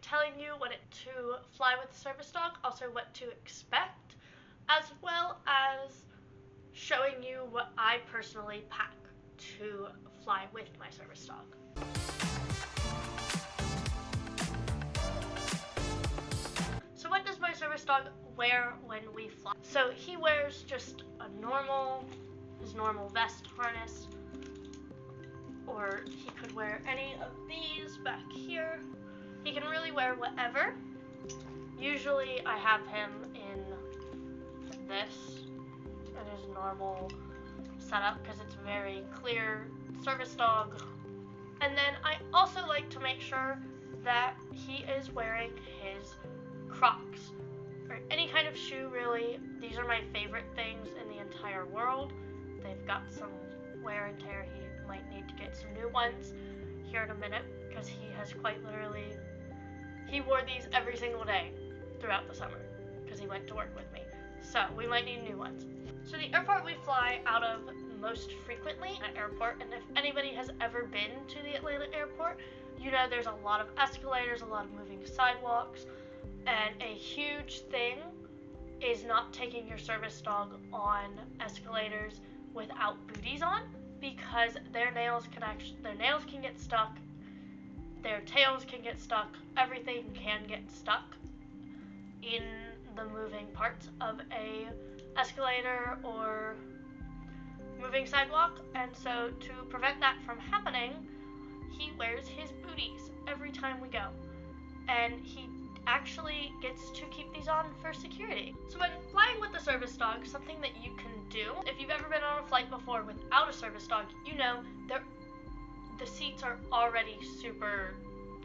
telling you to fly with the service dog, also what to expect, as well as showing you what I personally pack to fly with my service dog. So what does my service dog wear when we fly? So he wears just his normal vest harness, or he could wear any of these back here. He can really wear whatever. Usually I have him in this, in his normal setup, because it's very clear service dog. And then I also like to make sure that he is wearing his Crocs, or any kind of shoe really. These are my favorite things in the entire world. They've got some wear and tear. He might need to get some new ones here in a minute, because he has quite literally, he wore these every single day throughout the summer because he went to work with me. So we might need new ones. So the airport we fly out of most frequently, an airport, and if anybody has ever been to the Atlanta airport, you know there's a lot of escalators, a lot of moving sidewalks, and a huge thing is not taking your service dog on escalators without booties on, because their nails can get stuck, their tails can get stuck, everything can get stuck in the moving parts of a escalator or moving sidewalk. And so to prevent that from happening, he wears his booties every time we go, and he actually gets to keep these on for security. So when flying with the service dog, something that you can do, if you've ever been on a flight before without a service dog, you know the seats are already super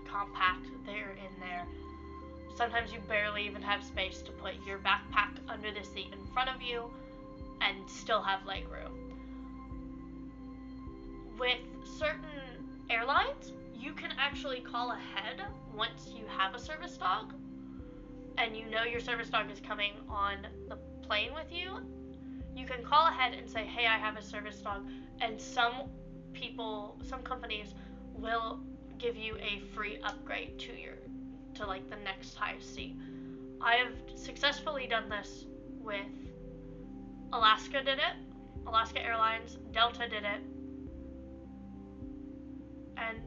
compact. They're in there. Sometimes you barely even have space to put your backpack under the seat in front of you and still have leg room. With certain airlines, you can actually call ahead once you have a service dog and you know your service dog is coming on the plane with you. You can call ahead and say, hey, I have a service dog, and some companies will give you a free upgrade to like the next highest seat. I have successfully done this with Alaska Airlines, Delta did it, and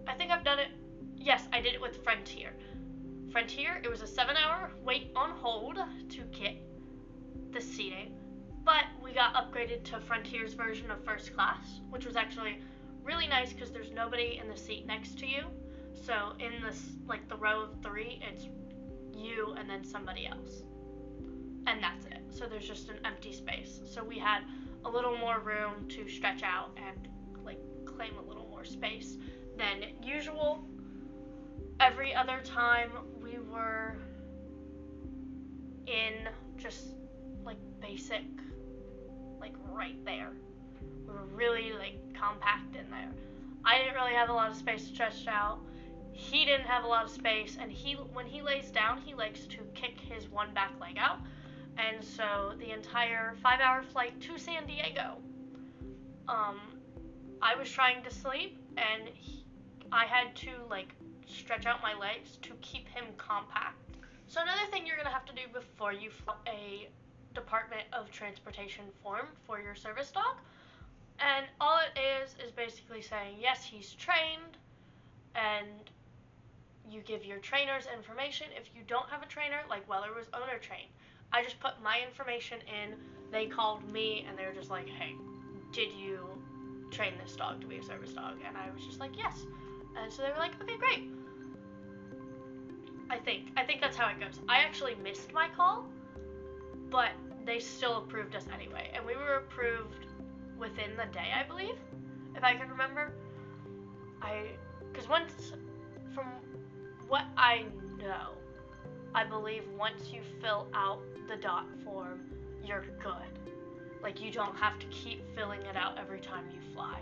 I think I've done it, yes, I did it with Frontier. It was a 7-hour wait on hold to get the seating, but we got upgraded to Frontier's version of first class, which was actually really nice because there's nobody in the seat next to you. So in this, like the row of 3, it's you and then somebody else, and that's it. So there's just an empty space. So we had a little more room to stretch out and like claim a little more space than usual. Every other time we were in just like basic, like right there. We were really like compact in there. I didn't really have a lot of space stretched out. He didn't have a lot of space, and when he lays down, he likes to kick his one back leg out. And so the entire 5-hour flight to San Diego, I was trying to sleep, and I had to like stretch out my legs to keep him compact. So another thing you're going to have to do before you fill a Department of Transportation form for your service dog, and all it is basically saying, yes, he's trained, and you give your trainer's information. If you don't have a trainer, like Weller was owner trained, I just put my information in. They called me and they were just like, hey, did you train this dog to be a service dog? And I was just like, yes. And so they were like, okay, great. I think that's how it goes. I actually missed my call, but they still approved us anyway, and we were approved within the day, I believe, if I can remember. Because from what I know, I believe once you fill out the DOT form, you're good. Like, you don't have to keep filling it out every time you fly.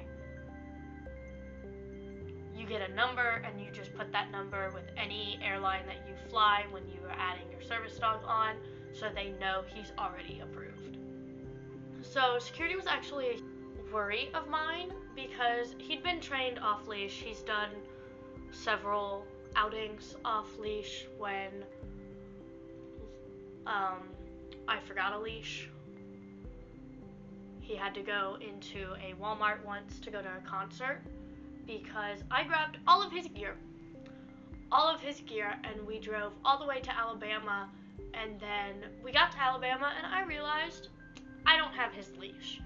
You get a number, and you just put that number with any airline that you fly when you are adding your service dog on, so they know he's already approved. So security was actually a worry of mine because he'd been trained off leash. He's done several outings off leash when I forgot a leash. He had to go into a Walmart once to go to a concert because I grabbed all of his gear, and we drove all the way to Alabama, and then we got to Alabama and I realized I don't have his leash.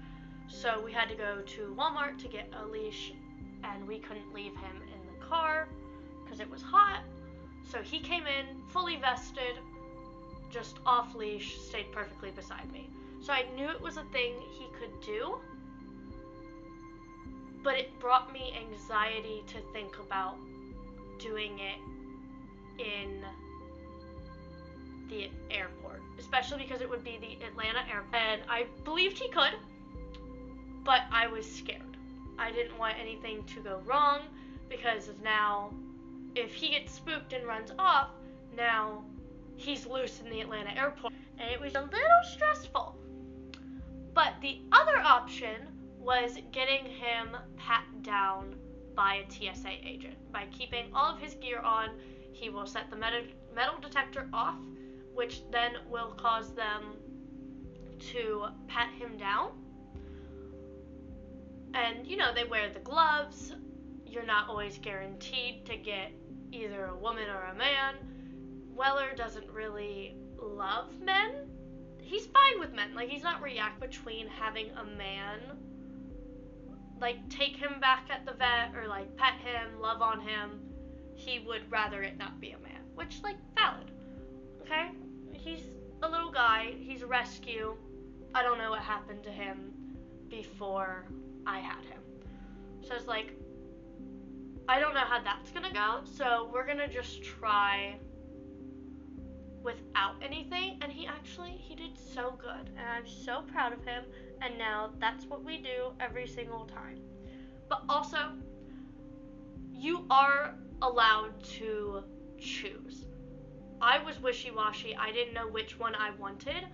So we had to go to Walmart to get a leash, and we couldn't leave him in the car because it was hot. So he came in fully vested, just off leash, stayed perfectly beside me. So I knew it was a thing he could do, but it brought me anxiety to think about doing it in the airport, especially because it would be the Atlanta airport. And I believed he could, but I was scared. I didn't want anything to go wrong because now if he gets spooked and runs off, now he's loose in the Atlanta airport, and it was a little stressful. But the other option was getting him pat down by a TSA agent. By keeping all of his gear on, he will set the metal detector off, which then will cause them to pat him down. And, you know, they wear the gloves. You're not always guaranteed to get either a woman or a man. Weller doesn't really love men. He's fine with men. Like, he's not react between having a man, like, take him back at the vet or, like, pet him, love on him. He would rather it not be a man, which, like, valid. Okay? He's a little guy. He's a rescue. I don't know what happened to him before I had him. So it's like, I don't know how that's gonna go, so we're gonna just try without anything. And he did so good, and I'm so proud of him, and now that's what we do every single time. But also, you are allowed to choose. I was wishy-washy. I didn't know which one I wanted.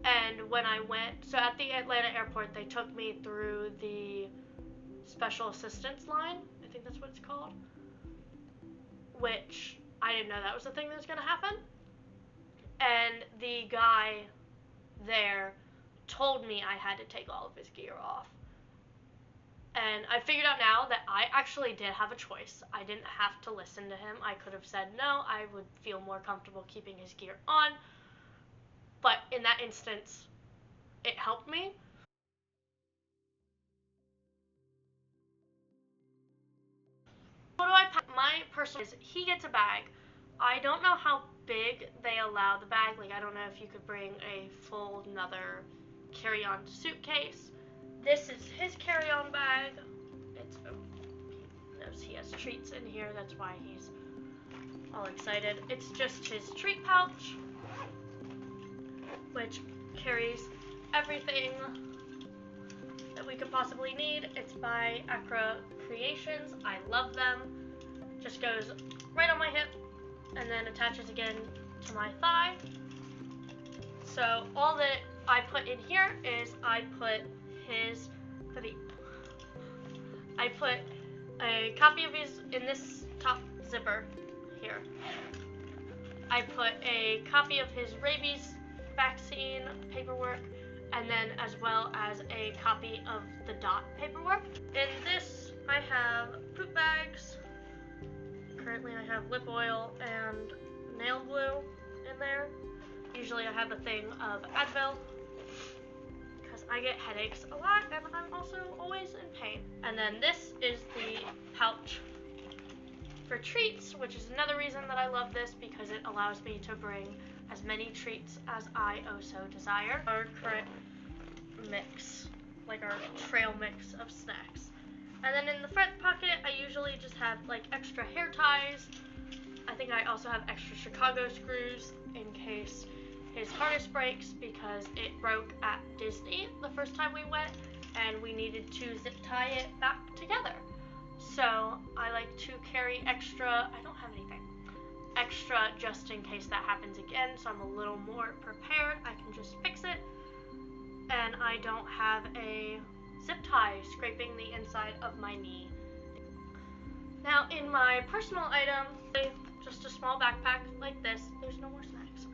And when I went, so at the Atlanta airport, they took me through the special assistance line. I think that's what it's called. Which I didn't know that was the thing that was going to happen. And the guy there told me I had to take all of his gear off. And I figured out now that I actually did have a choice. I didn't have to listen to him. I could have said no. I would feel more comfortable keeping his gear on. But in that instance, it helped me. What do I pack? My personal is he gets a bag. I don't know how big they allow the bag. Like, I don't know if you could bring a full another carry-on suitcase. This is his carry-on bag. He knows he has treats in here. That's why he's all excited. It's just his treat pouch, which carries everything that we could possibly need. It's by Acra Creations. I love them. Just goes right on my hip and then attaches again to my thigh. So all that I put in here is I put a copy of his in this top zipper here. I put a copy of his rabies vaccine paperwork, and then as well as a copy of the DOT paperwork. In this, I have poop bags. Currently I have lip oil and nail glue in there. Usually I have a thing of Advil, because I get headaches a lot, and I'm also always in pain. And then this is the pouch for treats, which is another reason that I love this, because it allows me to bring as many treats as I oh so desire. Our current mix, like our trail mix of snacks. And then in the front pocket, I usually just have like extra hair ties. I think I also have extra Chicago screws in case his harness breaks, because it broke at Disney the first time we went, and we needed to zip tie it back together. So I like to carry extra. I don't have anything extra just in case that happens again, so I'm a little more prepared. I can just fix it, and I don't have a zip tie scraping the inside of my knee. Now in my personal item, just a small backpack like this, there's no more snacks.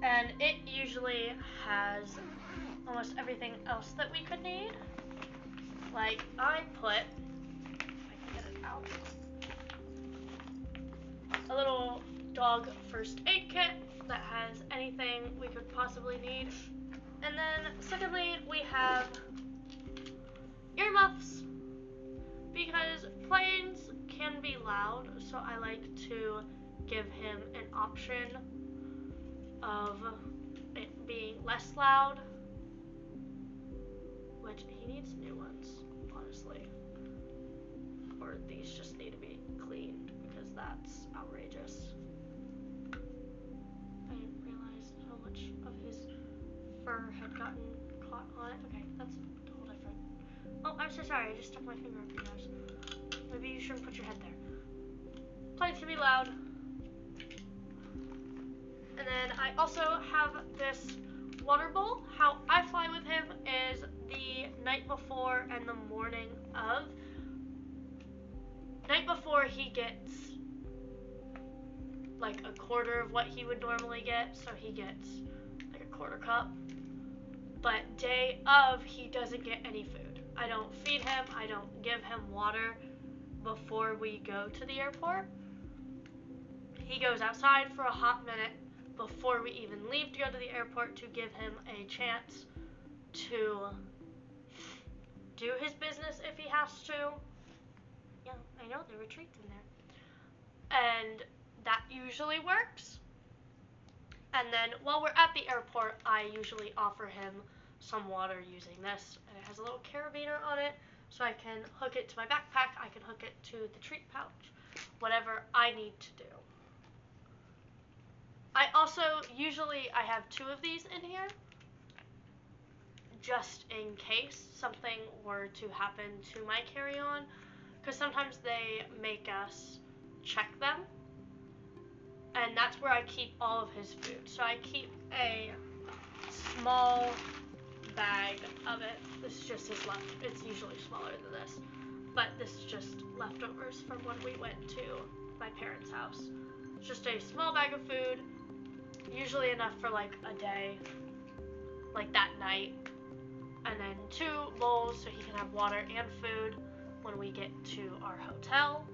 And it usually has almost everything else that we could need. Like I put, if I can get it out, a little dog first aid kit that has anything we could possibly need. And then secondly, we have earmuffs, because planes can be loud, so I like to give him an option of it being less loud, which he needs new ones, honestly. Or these just need to be cleaned, because that's outrageous. I didn't realize how much of his fur had gotten caught on it. Okay, that's a whole different. Oh, I'm so sorry, I just stuck my finger up your nose. Maybe you shouldn't put your head there. Planes can be loud. And then I also have this water bowl. How I fly with him is the night before and the morning of. Night before he gets like a quarter of what he would normally get, so he gets like a quarter cup. But day of, he doesn't get any food. I don't feed him, I don't give him water before we go to the airport. He goes outside for a hot minute before we even leave to go to the airport to give him a chance to do his business if he has to. Yeah, I know, there were treats in there. And that usually works. And then while we're at the airport, I usually offer him some water using this. And it has a little carabiner on it, so I can hook it to my backpack, I can hook it to the treat pouch, whatever I need to do. I also, usually I have 2 of these in here, just in case something were to happen to my carry-on, because sometimes they make us check them, and that's where I keep all of his food. So I keep a small bag of it. This is just his left. It's usually smaller than this, but this is just leftovers from when we went to my parents' house. It's just a small bag of food, usually enough for like a day, like that night, and then 2 bowls so he can have water and food when we get to our hotel.